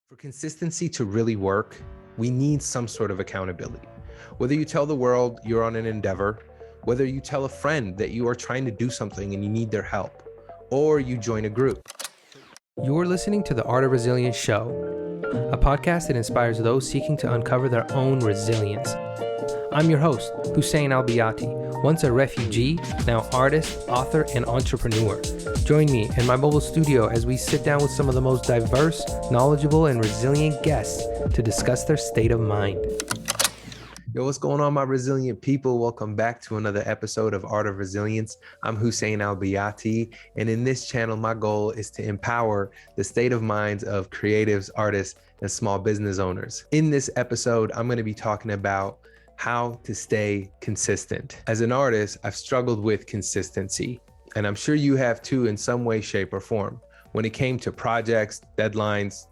For consistency to really work, we need some sort of accountability. Whether you tell the world you're on an endeavor, whether you tell a friend that you are trying to do something and you need their help, or you join a group. You're listening to the Art of Resilience Show, a podcast that inspires those seeking to uncover their own resilience. I'm your host, Hussein Al-Biati, once a refugee, now artist, author, and entrepreneur. Join me in my mobile studio as we sit down with some of the most diverse, knowledgeable, and resilient guests to discuss their state of mind. Yo, what's going on, my resilient people? Welcome back to another episode of Art of Resilience. I'm Hussein Al-Biati, and in this channel, my goal is to empower the state of minds of creatives, artists, and small business owners. In this episode, I'm going to be talking about how to stay consistent. As an artist, I've struggled with consistency, and I'm sure you have too in some way, shape, or form. When it came to projects, deadlines,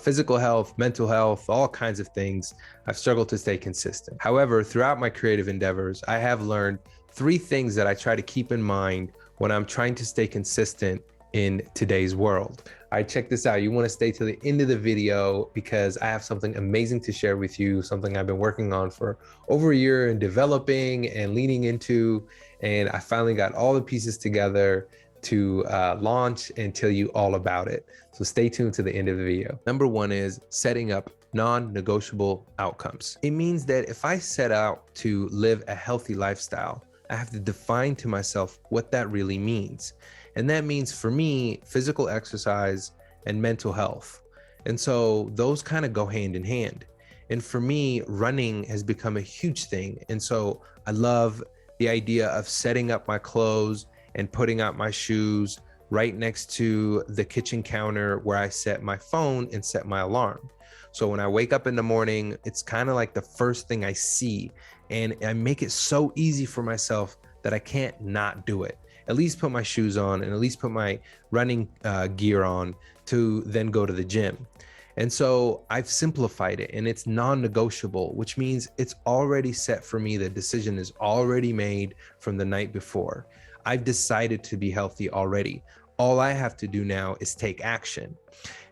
physical health, mental health, all kinds of things, I've struggled to stay consistent. However, throughout my creative endeavors, I have learned 3 things that I try to keep in mind when I'm trying to stay consistent in today's world. All right, check this out. You want to stay to the end of the video because I have something amazing to share with you, something I've been working on for over a year and developing and leaning into, and I finally got all the pieces together to launch and tell you all about it. So stay tuned to the end of the video. Number 1 is setting up non-negotiable outcomes. It means that if I set out to live a healthy lifestyle, I have to define to myself what that really means. And that means for me, physical exercise and mental health. And so those kind of go hand in hand. And for me, running has become a huge thing. And so I love the idea of setting up my clothes and putting out my shoes right next to the kitchen counter where I set my phone and set my alarm. So when I wake up in the morning, it's kind of like the first thing I see, and I make it so easy for myself that I can't not do it. At least put my shoes on and at least put my running gear on to then go to the gym. And so I've simplified it, and it's non-negotiable, which means it's already set for me. The decision is already made from the night before. I've decided to be healthy already. All I have to do now is take action.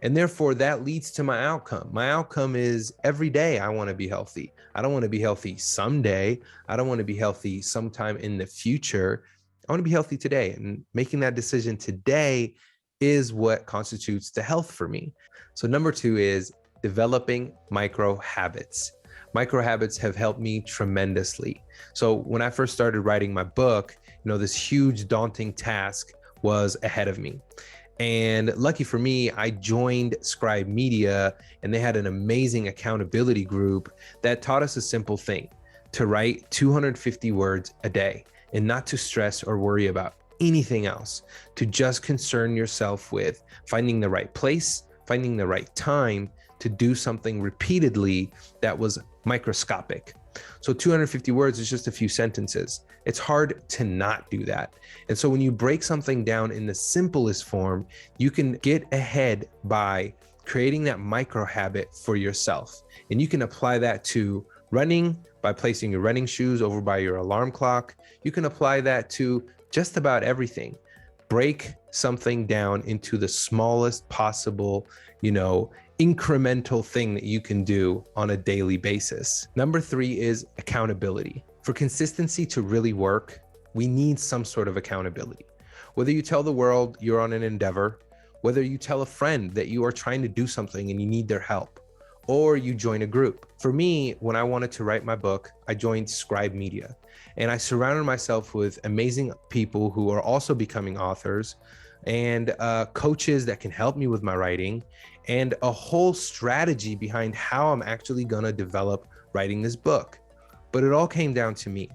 And therefore that leads to my outcome. My outcome is every day I want to be healthy. I don't want to be healthy someday. I don't want to be healthy sometime in the future. I want to be healthy today, and making that decision today is what constitutes the health for me. So number 2 is developing micro habits. Micro habits have helped me tremendously. So when I first started writing my book, this huge daunting task was ahead of me. And lucky for me, I joined Scribe Media, and they had an amazing accountability group that taught us a simple thing: to write 250 words a day and not to stress or worry about anything else, to just concern yourself with finding the right place, finding the right time to do something repeatedly that was microscopic. So 250 words is just a few sentences. It's hard to not do that. And so when you break something down in the simplest form, you can get ahead by creating that micro habit for yourself. And you can apply that to running by placing your running shoes over by your alarm clock. You can apply that to just about everything. Break something down into the smallest possible, incremental thing that you can do on a daily basis. Number 3 is accountability. For consistency to really work, we need some sort of accountability. Whether you tell the world you're on an endeavor, whether you tell a friend that you are trying to do something and you need their help, or you join a group. For me, when I wanted to write my book, I joined Scribe Media, and I surrounded myself with amazing people who are also becoming authors, and coaches that can help me with my writing, and a whole strategy behind how I'm actually gonna develop writing this book. But it all came down to me.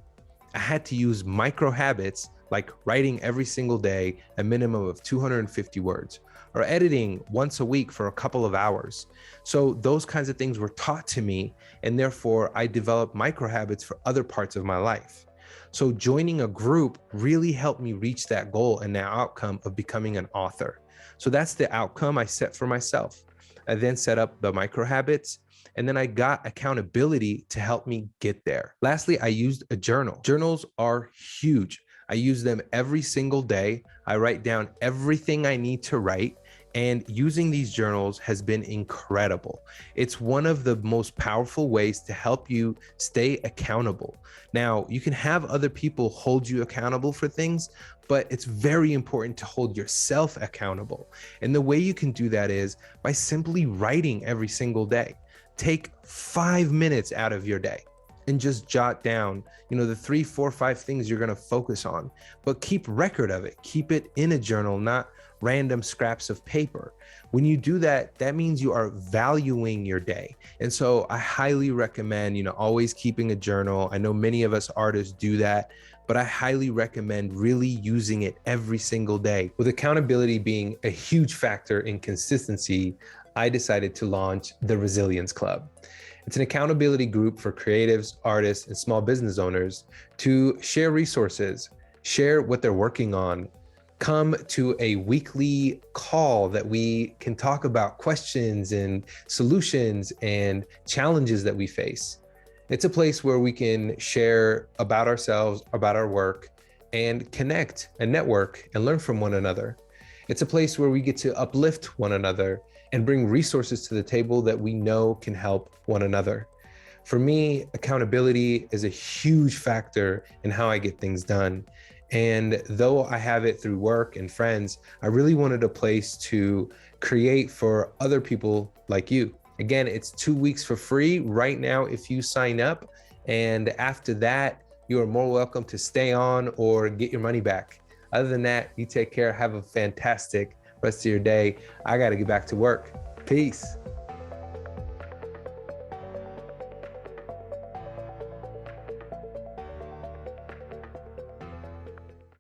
I had to use micro habits like writing every single day a minimum of 250 words, or editing once a week for a couple of hours. So those kinds of things were taught to me, and therefore I developed micro habits for other parts of my life. So joining a group really helped me reach that goal and that outcome of becoming an author. So that's the outcome I set for myself. I then set up the micro habits, and then I got accountability to help me get there. Lastly, I used a journal. Journals are huge. I use them every single day. I write down everything I need to write, And using these journals has been incredible. It's one of the most powerful ways to help you stay accountable. Now, you can have other people hold you accountable for things, but it's very important to hold yourself accountable. And the way you can do that is by simply writing every single day. Take 5 minutes out of your day and just jot down, the 3, 4, 5 things you're going to focus on, but keep record of it. Keep it in a journal, not random scraps of paper. When you do that, that means you are valuing your day. And so I highly recommend, always keeping a journal. I know many of us artists do that, but I highly recommend really using it every single day. With accountability being a huge factor in consistency, I decided to launch the Resilience Club. It's an accountability group for creatives, artists, and small business owners to share resources, share what they're working on, come to a weekly call that we can talk about questions and solutions and challenges that we face. It's a place where we can share about ourselves, about our work, and connect and network and learn from one another. It's a place where we get to uplift one another and bring resources to the table that we know can help one another. For me, accountability is a huge factor in how I get things done. And though I have it through work and friends, I really wanted a place to create for other people like you. Again, it's 2 weeks for free right now if you sign up. And after that, you are more welcome to stay on or get your money back. Other than that, you take care. Have a fantastic rest of your day. I got to get back to work. Peace.